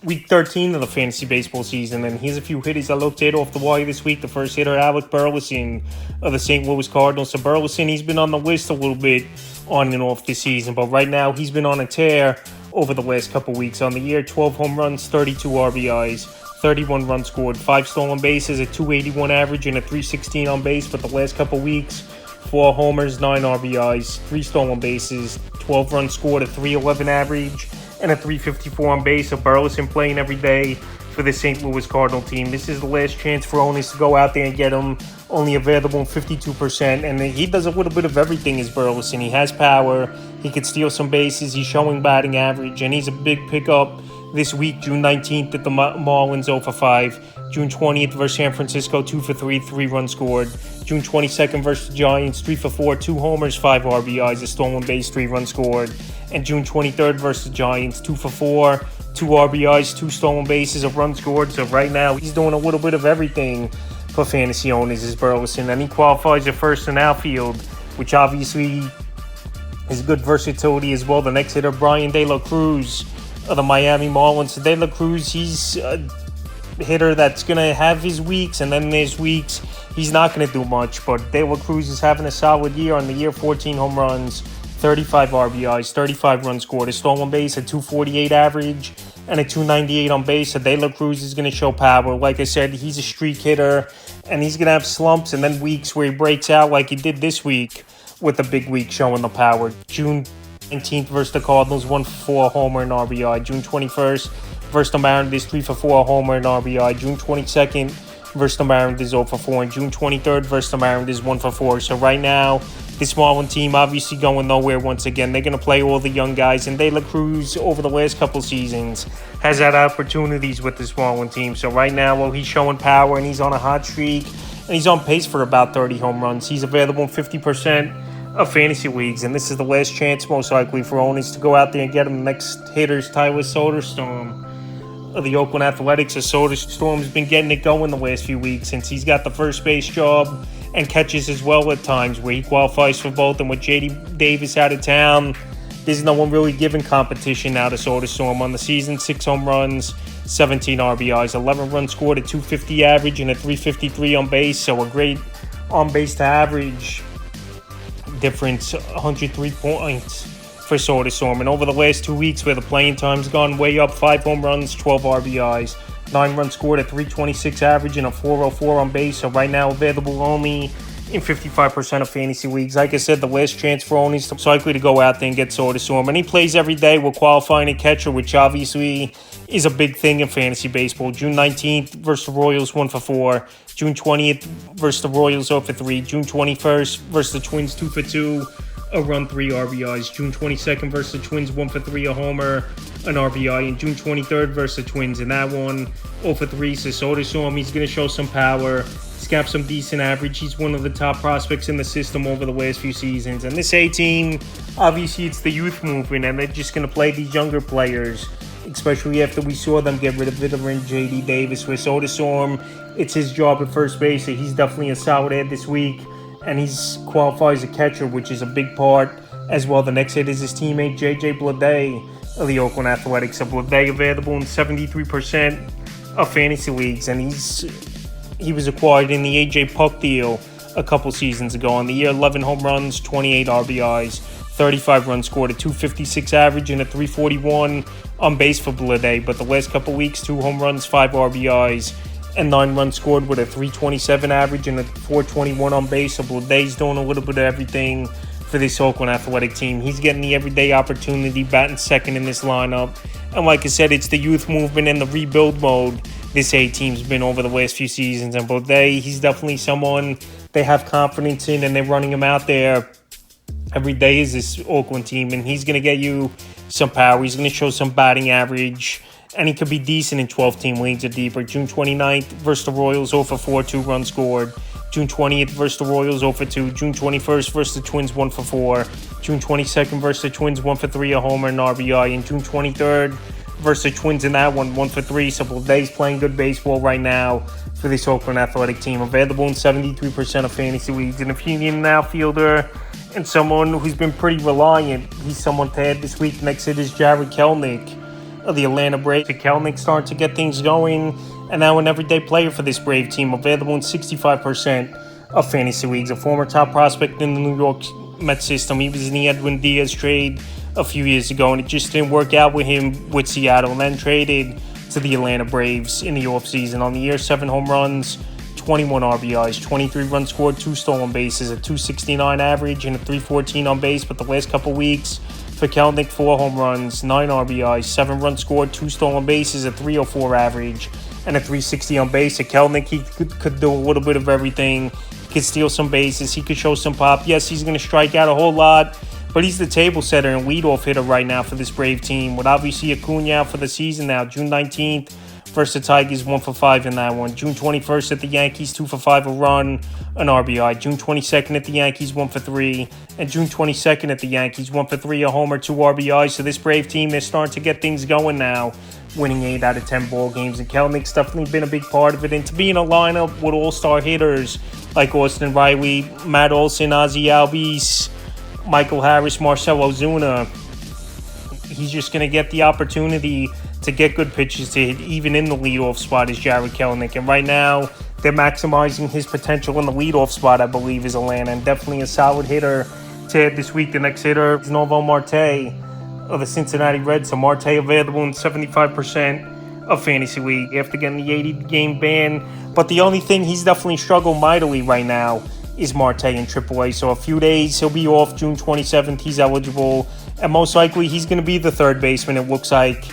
week 13 of the fantasy baseball season, and here's a few hitters I looked at off the wire this week. The first hitter, Alec Burleson of the St. Louis Cardinals. So Burleson, he's been on the list a little bit on and off this season, but right now he's been on a tear over the last couple weeks. On the year, 12 home runs, 32 RBIs, 31 runs scored, 5 stolen bases, a 281 average, and a 316 on base. But the last couple weeks, 4 homers, 9 RBIs, 3 stolen bases, 12 runs scored, a 311 average, and a 354 on base. So Burleson playing every day for the St. Louis Cardinal team. This is the last chance for owners to go out there and get him. Only available in 52%, and he does a little bit of everything as Burleson. He has power, he could steal some bases, he's showing batting average, and he's a big pickup this week. June 19th at the Marlins, 0 for 5. June 20th versus San Francisco, 2 for 3, 3 runs scored. June 22nd versus the Giants, 3 for 4, 2 homers, 5 RBIs, a stolen base, 3 runs scored. And June 23rd versus the Giants, 2 for 4, 2 RBIs, 2 stolen bases, a run scored. So right now, he's doing a little bit of everything for fantasy owners is Burleson, and he qualifies at first and outfield, which obviously is good versatility as well. The next hitter, Brian De La Cruz of the Miami Marlins. De La Cruz, he's a hitter that's going to have his weeks, and then there's weeks he's not going to do much, but De La Cruz is having a solid year. On the year, 14 home runs, 35 RBIs, 35 runs scored, a stolen base, a 248 average, and a 298 on base. So De La Cruz is going to show power. Like I said, he's a streak hitter, and he's going to have slumps and then weeks where he breaks out like he did this week with a big week showing the power. June 19th versus the Cardinals, 1 for 4, homer and RBI. June 21st versus the Mariners, 3 for 4, homer and RBI. June 22nd versus the Mariners, 0 for 4. And June 23rd versus the Mariners, 1 for 4. So right now, this Marlin team obviously going nowhere once again. They're going to play all the young guys. And De La Cruz, over the last couple seasons, has had opportunities with this Marlin team. So right now, well, he's showing power and he's on a hot streak. And he's on pace for about 30 home runs. He's available in 50% of fantasy leagues. And this is the last chance, most likely, for owners to go out there and get him. The next hitter's Tyler Soderstrom of the Oakland Athletics. So Soderstrom's been getting it going the last few weeks since he's got the first base job and catches as well at times where he qualifies for both. And with J.D. Davis out of town, there's no one really giving competition now to Soderstrom. On the season, 6 home runs, 17 RBIs, 11 runs scored, a 250 average, and a 353 on base. So a great on base to average difference, 103 points for Soderstrom. And over the last 2 weeks where the playing time's gone way up, 5 home runs, 12 RBIs, 9 runs scored, a 326 average, and a 404 on base. So right now available only in 55% of fantasy leagues. Like I said, the last chance for owners to likely to go out there and get Soderstrom. And he plays every day. We're qualifying a catcher, which obviously is a big thing in fantasy baseball. June 19th versus the Royals, 1 for 4. June 20th versus the Royals, 0 for 3. June 21st versus the Twins, 2 for 2. A run, 3 RBIs. June 22nd versus the Twins, 1 for 3, a homer, an RBI. And June 23rd versus the Twins, and that one, 0 for 3. So Soderstrom, he's going to show some power. He's got some decent average. He's one of the top prospects in the system over the last few seasons. And this A team, obviously it's the youth movement, and they're just going to play these younger players, especially after we saw them get rid of veteran J.D. Davis. With Soderstrom, it's his job at first base. So he's definitely a solid ad this week. And he's qualifies as a catcher, which is a big part as well. The next hit is his teammate J.J. Bleday of the Oakland Athletics. So Bleday available in 73% of fantasy leagues, and he was acquired in the A.J. Puck deal a couple seasons ago. On the year, 11 home runs, 28 RBIs, 35 runs scored, a 256 average, and a 341 on base for Bleday. But the last couple weeks, 2 home runs, 5 RBIs, and 9 runs scored with a 327 average and a 421 on base. So Bleday's doing a little bit of everything for this Oakland Athletic team. He's getting the everyday opportunity, batting second in this lineup. And like I said, it's the youth movement and the rebuild mode this A team's been over the last few seasons. And Bleday, he's definitely someone they have confidence in, and they're running him out there every day is this Oakland team. And he's going to get you some power. He's going to show some batting average, and he could be decent in 12-team leagues or deeper. June 29th versus the Royals, 0 for 4, 2 runs scored. June 20th versus the Royals, 0 for 2. June 21st versus the Twins, 1 for 4. June 22nd versus the Twins, 1 for 3, a homer and RBI. And June 23rd versus the Twins in that one, 1 for 3. So Bleday's playing good baseball right now for this Oakland Athletic team. Available in 73% of fantasy leagues. And if you need an outfielder and someone who's been pretty reliant, he's someone to add this week. Next hit is Jared Kelenic of the Atlanta Braves. Kelenic starting to get things going, and now an everyday player for this Brave team, available in 65% of fantasy leagues. A former top prospect in the New York Mets system. He was in the Edwin Diaz trade a few years ago, and it just didn't work out with him with Seattle, and then traded to the Atlanta Braves in the offseason. On the year, 7 home runs, 21 RBIs, 23 runs scored, 2 stolen bases, a 269 average, and a 314 on base. But the last couple weeks for Kelenic, 4 home runs, 9 RBIs, 7 runs scored, 2 stolen bases, a 304 average, and a 360 on base. At Kelenic, he could do a little bit of everything. He could steal some bases. He could show some pop. Yes, he's going to strike out a whole lot, but he's the table setter and leadoff hitter right now for this Brave team, with obviously Acuna out for the season now. June 19th versus the Tigers, 1 for 5 in that one. June 21st at the Yankees, 2 for 5, a run, an RBI. June 22nd at the Yankees, 1 for 3. And June 22nd at the Yankees, 1 for 3, a homer, 2 RBIs. So this Brave team, they're starting to get things going now, winning 8 out of 10 ball games. And Kelenic's definitely been a big part of it. And to be in a lineup with all-star hitters like Austin Riley, Matt Olson, Ozzie Albies, Michael Harris, Marcell Ozuna, he's just going to get the opportunity to get good pitches to hit, even in the leadoff spot, is Jarred Kelenic. And right now, they're maximizing his potential in the leadoff spot, I believe, is Atlanta. And definitely a solid hitter to hit this week. The next hitter is Novo Marte of the Cincinnati Reds. So Marte available in 75% of fantasy league after getting the 80-game ban. But the only thing he's definitely struggled mightily right now is Marte in AAA. So a few days, he'll be off. June 27th, he's eligible. And most likely, he's going to be the third baseman, it looks like,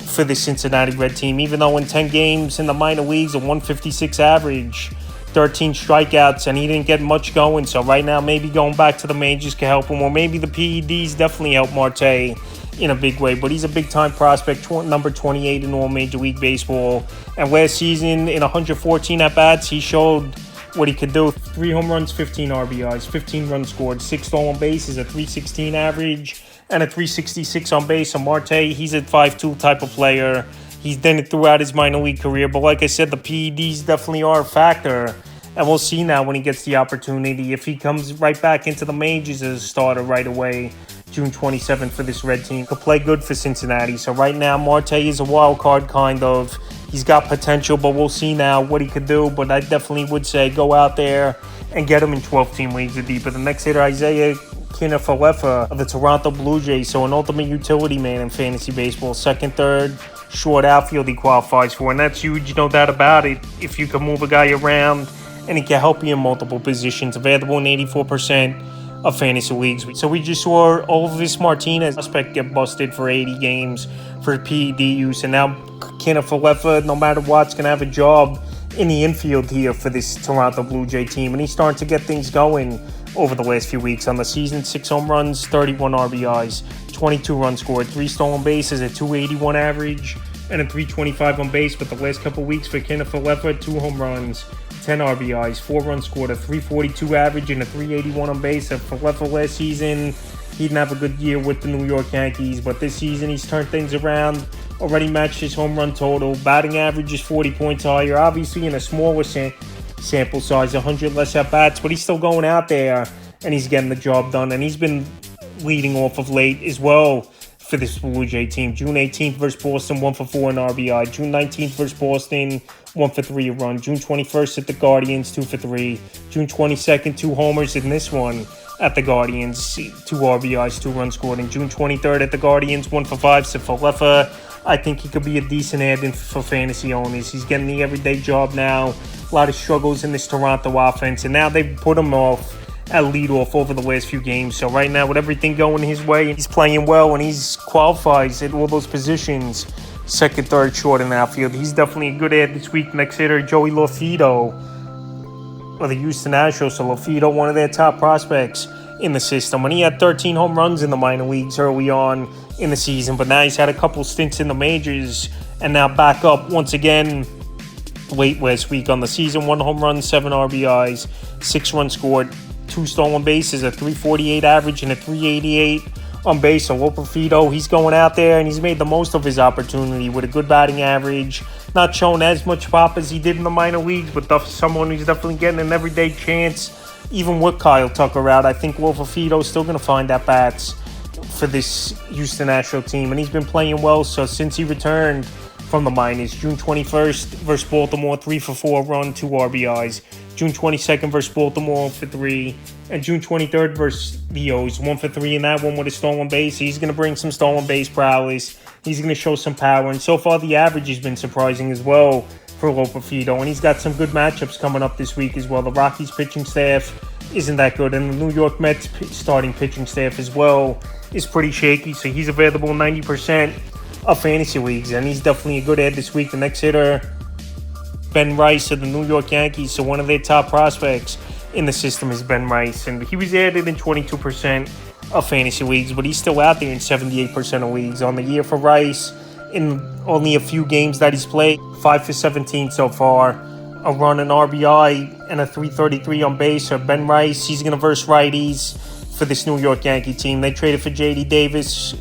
for the Cincinnati Red team. Even though in 10 games in the minor leagues, a 156 average, 13 strikeouts, and he didn't get much going. So right now, maybe going back to the majors can help him, or maybe the PEDs definitely help Marte in a big way. But he's a big-time prospect, number 28 in all Major League Baseball. And last season, in 114 at-bats, he showed what he could do. 3 home runs, 15 RBIs, 15 runs scored, 6 stolen bases, a 316 average, and a 366 on base. So Marte, he's a 5-tool type of player. He's done it throughout his minor league career. But like I said, the PEDs definitely are a factor. And we'll see now when he gets the opportunity, if he comes right back into the majors as a starter right away, June 27th for this Red team. Could play good for Cincinnati. So right now, Marte is a wild card kind of. He's got potential, but we'll see now what he could do. But I definitely would say go out there and get him in 12-team leagues or deeper. The next hitter, Isaiah Kiner-Falefa of the Toronto Blue Jays. So an ultimate utility man in fantasy baseball. Second, third, short outfield he qualifies for. And that's huge, no doubt about it. If you can move a guy around and he can help you in multiple positions. Available in 84% of fantasy leagues. So we just saw Elvis Martinez prospect get busted for 80 games for PED use. And now Kiner-Falefa, no matter what's going to have a job in the infield here for this Toronto Blue Jay team. And he's starting to get things going over the last few weeks. On the season, 6 home runs, 31 RBIs, 22 runs scored, 3 stolen bases, a 281 average, and a 325 on base. But the last couple weeks for Kiner-Falefa, 2 home runs, 10 RBIs, 4 runs scored, a 342 average, and a 381 on base. And Falefa last season, he didn't have a good year with the New York Yankees, but this season he's turned things around, already matched his home run total. Batting average is 40 points higher, obviously in a smaller sample size, 100 less at-bats, but he's still going out there and he's getting the job done. And he's been leading off of late as well for this Blue Jay team. June 18th versus Boston, 1 for 4 in RBI. June 19th versus Boston, 1 for 3 a run. June 21st at the Guardians, 2 for 3. June 22nd, 2 homers in this one at the Guardians, 2 RBIs, 2 runs scored. And June 23rd at the Guardians, 1 for 5. So Falefa, I think he could be a decent add-in for fantasy owners. He's getting the everyday job now. A lot of struggles in this Toronto offense, and now they've put him off at leadoff over the last few games. So right now, with everything going his way, he's playing well, and he's qualifies at all those positions. Second, third, short, and outfield. He's definitely a good add this week. Next hitter, Joey Lofido of the Houston Astros. So Lofido, one of their top prospects in the system. And he had 13 home runs in the minor leagues early on in the season. But now he's had a couple stints in the majors and now back up once again late last week. On the season, 1 home run, 7 RBIs, 6 runs scored, 2 stolen bases, a 348 average, and a 388 on base. So Lofido, he's going out there and he's made the most of his opportunity with a good batting average. Not showing as much pop as he did in the minor leagues, but someone who's definitely getting an everyday chance. Even with Kyle Tucker out, I think Lofido's still going to find at-bats for this Houston Astros team, and he's been playing well. So since he returned from the minors, June 21st versus Baltimore, 3 for 4 run, 2 RBIs. June 22nd versus Baltimore, 1 for 3. And June 23rd versus the O's, 1 for 3 in that one with a stolen base. He's going to bring some stolen base prowess. He's going to show some power. And so far, the average has been surprising as well for Loperfido. And he's got some good matchups coming up this week as well. The Rockies pitching staff isn't that good. And the New York Mets starting pitching staff as well is pretty shaky. So he's available 90% of fantasy leagues. And he's definitely a good ad this week. The next hitter, Ben Rice of the New York Yankees. So one of their top prospects in the system is Ben Rice. And he was added in 22% of fantasy leagues, but he's still out there in 78% of leagues. On the year for Rice, in only a few games that he's played, 5 for 17 so far, a run, an RBI, and a 333 on base. So Ben Rice, he's going to verse righties for this New York Yankee team. They traded for J.D. Davis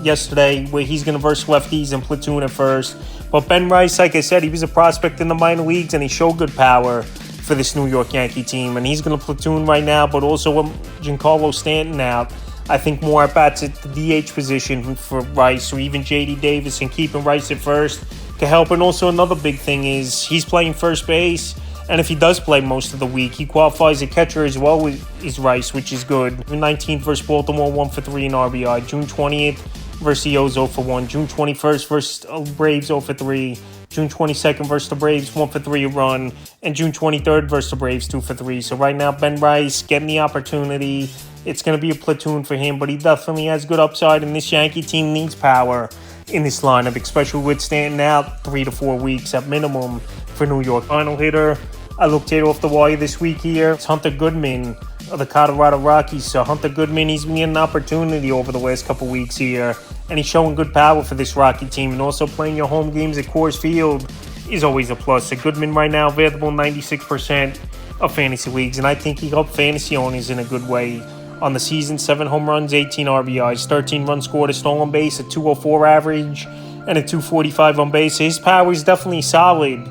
yesterday, where he's going to verse lefties and platoon at first. But Ben Rice, like I said, he was a prospect in the minor leagues, and he showed good power for this New York Yankee team. And he's going to platoon right now, but also with Giancarlo Stanton out, I think more at-bats at the DH position for Rice, or even J.D. Davis, and keeping Rice at first to help. And also another big thing is he's playing first base, and if he does play most of the week, he qualifies a catcher as well with his Rice, which is good. June 19th versus Baltimore, 1 for 3 in RBI. June 20th versus the O's, 0 for 1. June 21st versus Braves, 0 for 3. June 22nd versus the Braves, 1 for 3 a run. And June 23rd versus the Braves, 2 for 3. So right now, Ben Rice getting the opportunity. It's going to be a platoon for him, but he definitely has good upside, and this Yankee team needs power in this lineup, especially with Stanton out 3 to 4 weeks at minimum for New York. Final hitter, I looked at off the wire this week here. It's Hunter Goodman of the Colorado Rockies. So Hunter Goodman, he's been getting an opportunity over the last couple weeks here, and he's showing good power for this Rocky team. And also playing your home games at Coors Field is always a plus. So Goodman right now available 96% of fantasy leagues, and I think he helped fantasy owners in a good way. On the season, 7 home runs, 18 RBIs, 13 runs scored, a stolen base, a 204 average, and a 245 on base. His power is definitely solid.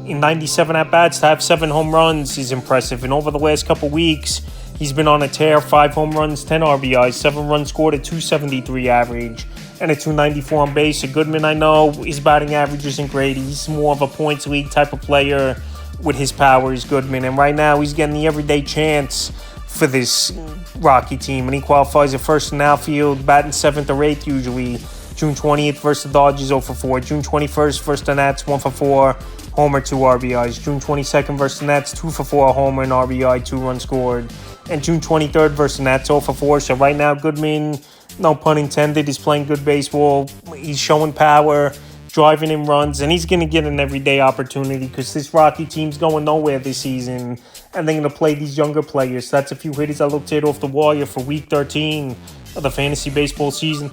In 97 at-bats, to have 7 home runs is impressive. And over the last couple weeks, he's been on a tear, 5 home runs, 10 RBIs, 7 runs scored, a 273 average, and a 294 on base. So Goodman, I know his batting average isn't great. He's more of a points league type of player with his power is Goodman. And right now, he's getting the everyday chance for this Rocky team, and he qualifies at first in outfield, batting 7th or 8th usually. June 20th versus the Dodgers, 0 for 4. June 21st versus the Nats, 1 for 4, homer, 2 RBIs. June 22nd versus the Nats, 2 for 4, homer and RBI, 2 runs scored. And June 23rd versus the Nats, 0 for 4. So right now, Goodman, no pun intended, is playing good baseball. He's showing power, driving in runs, and he's going to get an everyday opportunity because this Rocky team's going nowhere this season, and they're going to play these younger players. So that's a few hitters I looked at off the wire for Week 13 of the fantasy baseball season.